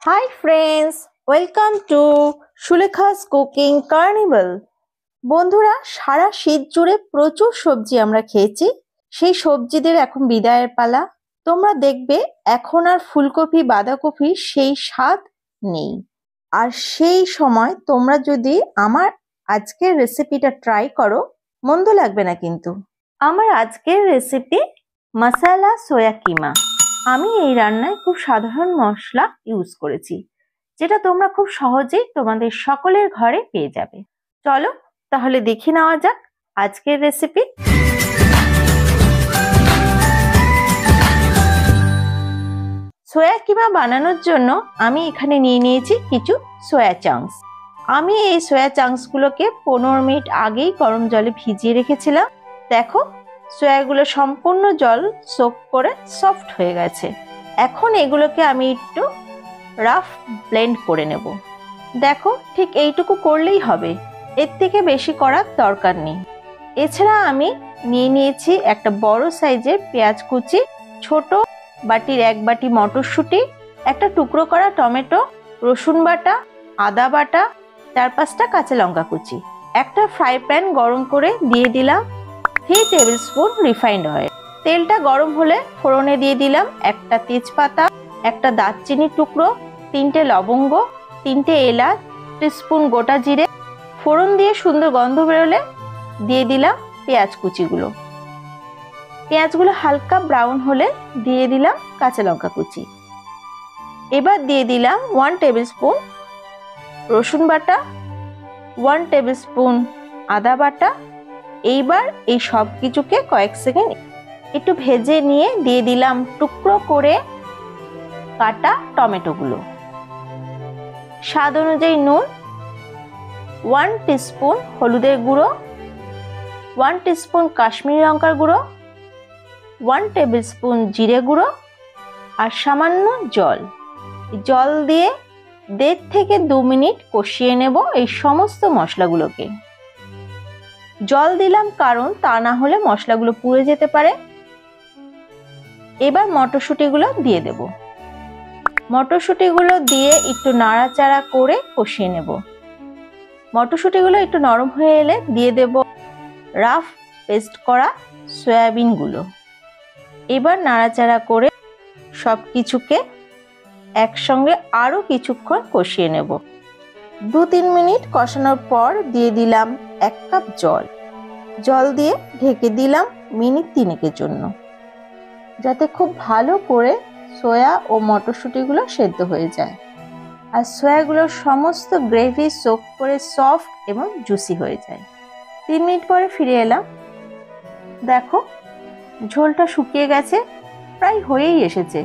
Hi friends, welcome to Sulekha's cooking carnival. বন্ধুরা, সারা শীত জুড়ে প্রচুর সবজি আমরা খেয়েছি। সেই সবজিদের এখন বিদায়ের পালা। তোমরা দেখবে এখন আর ফুলকপি বাঁধাকপি সেই স্বাদ নেই। আর সেই সময় তোমরা যদি আমার আজকের রেসিপিটা ট্রাই করো, মন্দ লাগবে না কিন্তু। আমার আজকের রেসিপি মশালা সোয়া কিমা। আমি এই রান্নায় খুব সাধারণ মশলা ইউজ করেছি, যেটা তোমরা খুব সহজেই তোমাদের সকলের ঘরে পেয়ে যাবে। চলো তাহলে দেখে নেওয়া যাক আজকের রেসিপি। সোয়া কিমা বানানোর জন্য আমি এখানে নিয়ে নিয়েছি কিছু সোয়া চাংস। আমি এই সোয়া চাংসগুলোকে 15 মিনিট আগেই গরম জলে ভিজিয়ে রেখেছিলাম। দেখো, সোয়াগুলো সম্পূর্ণ জল সোক করে সফট হয়ে গেছে। এখন এগুলোকে আমি একটু রাফ ব্লেন্ড করে নেব। দেখো, ঠিক এইটুকু করলেই হবে, এর থেকে বেশি করার দরকার নেই। এছাড়া আমি নিয়ে নিয়েছি একটা বড় সাইজের পেঁয়াজ কুচি, ছোট বাটির 1 বাটি মটরশুঁটি, একটা টুকরো করা টমেটো, রসুন বাটা, আদা বাটা, 4-5টা কাঁচা লঙ্কা কুচি। একটা ফ্রাই প্যান গরম করে দিয়ে দিলাম 3 টেবিল স্পুন রিফাইন্ড অয়েল। তেলটা গরম হলে ফোড়নে দিয়ে দিলাম একটা তেজপাতা, একটা দারচিনির টুকরো, 3টে লবঙ্গ, 3টে এলাচ, টিস্পুন গোটা জিরে। ফোড়ন দিয়ে সুন্দর গন্ধ বেরোলে দিয়ে দিলাম পেঁয়াজ কুচিগুলো। পেঁয়াজগুলো হালকা ব্রাউন হলে দিয়ে দিলাম কাঁচা লঙ্কা কুচি। এবার দিয়ে দিলাম 1 টেবিল স্পুন রসুন বাটা, 1 টেবিল স্পুন আদা বাটা। এইবার এই সব কিছুকে কয়েক সেকেন্ড একটু ভেজে নিয়ে দিয়ে দিলাম টুকরো করে কাটা টমেটোগুলো। স্বাদ অনুযায়ী নুন, 1 টিস্পুন হলুদের গুঁড়ো, 1 টিস্পুন কাশ্মীরি লঙ্কার গুঁড়ো, 1 টেবিল স্পুন জিরে গুঁড়ো আর সামান্য জল। জল দিয়ে 1.5 থেকে 2 মিনিট কষিয়ে নেব এই সমস্ত মশলাগুলোকে। জল দিলাম কারণ তা না হলে মশলাগুলো পুড়ে যেতে পারে। এবার মটরশুঁটিগুলো দিয়ে দেব। মটরশুঁটিগুলো দিয়ে একটু নাড়াচাড়া করে কষিয়ে নেব। মটরশুঁটিগুলো একটু নরম হয়ে এলে দিয়ে দেব রাফ পেস্ট করা সয়াবিনগুলো। এবার নাড়াচাড়া করে সব কিছুকে একসঙ্গে আরো কিছুক্ষণ কষিয়ে নেব। 2-3 মিনিট কষানোর পর দিয়ে দিলাম 1 কাপ জল। জল দিয়ে ঢেকে দিলাম মিনিট 3-এর জন্য, যাতে খুব ভালো করে সোয়া ও মটরশুঁটিগুলো সেদ্ধ হয়ে যায় আর সোয়াগুলোর সমস্ত গ্রেভি সোক করে সফট এবং জুসি হয়ে যায়। 3 মিনিট পরে ফিরে এলাম। দেখো, ঝোলটা শুকিয়ে গেছে, প্রায় হয়েই এসেছে।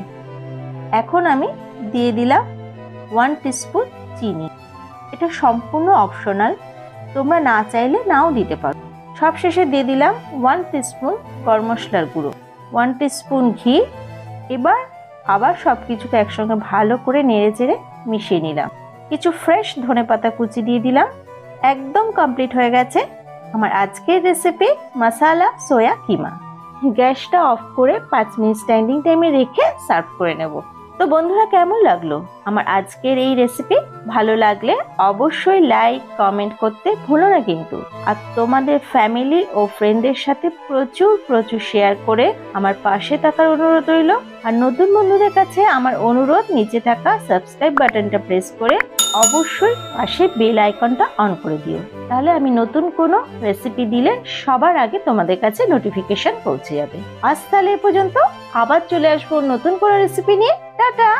এখন আমি দিয়ে দিলাম 1 টিস্পুন চিনি। এটা সম্পূর্ণ অপশনাল, তোমরা না চাইলে নাও দিতে পারো। সবশেষে দিয়ে দিলাম 1 টিস্পুন গরম মশলার গুঁড়ো, 1 টিস্পুন ঘি। এবার আবার সবকিছুকে একসঙ্গে ভালো করে নেড়েচেড়ে মিশিয়ে নিলাম। কিছু ফ্রেশ ধনেপাতা কুচি দিয়ে দিলাম। একদম কমপ্লিট হয়ে গেছে আমার আজকের রেসিপি মশালা সোয়া কিমা। গ্যাসটা অফ করে 5 মিনিট স্ট্যান্ডিং টাইমে রেখে সার্ভ করে নেব। তো বন্ধুরা, কেমন লাগলো আমার আজকের এই রেসিপি? ভালো লাগলে অবশ্যই লাইক কমেন্ট করতে ভুলো না কিন্তু। আর তোমাদের ফ্যামিলি ও ফ্রেন্ডদের সাথে প্রচুর শেয়ার করে আমার পাশে থাকার অনুরোধ রইল। আর নতুন বন্ধুদের কাছে আমার অনুরোধ, নিচে থাকা সাবস্ক্রাইব বাটনটা প্রেস করে অবশ্যই পাশে বেল আইকনটা অন করে দিও। তাহলে আমি নতুন কোনো রেসিপি দিলে সবার আগে তোমাদের কাছে নোটিফিকেশন পৌঁছে যাবে। আজ তাহলে এ পর্যন্ত, আবার চলে আসবো নতুন কোনো রেসিপি নিয়ে। টাটা।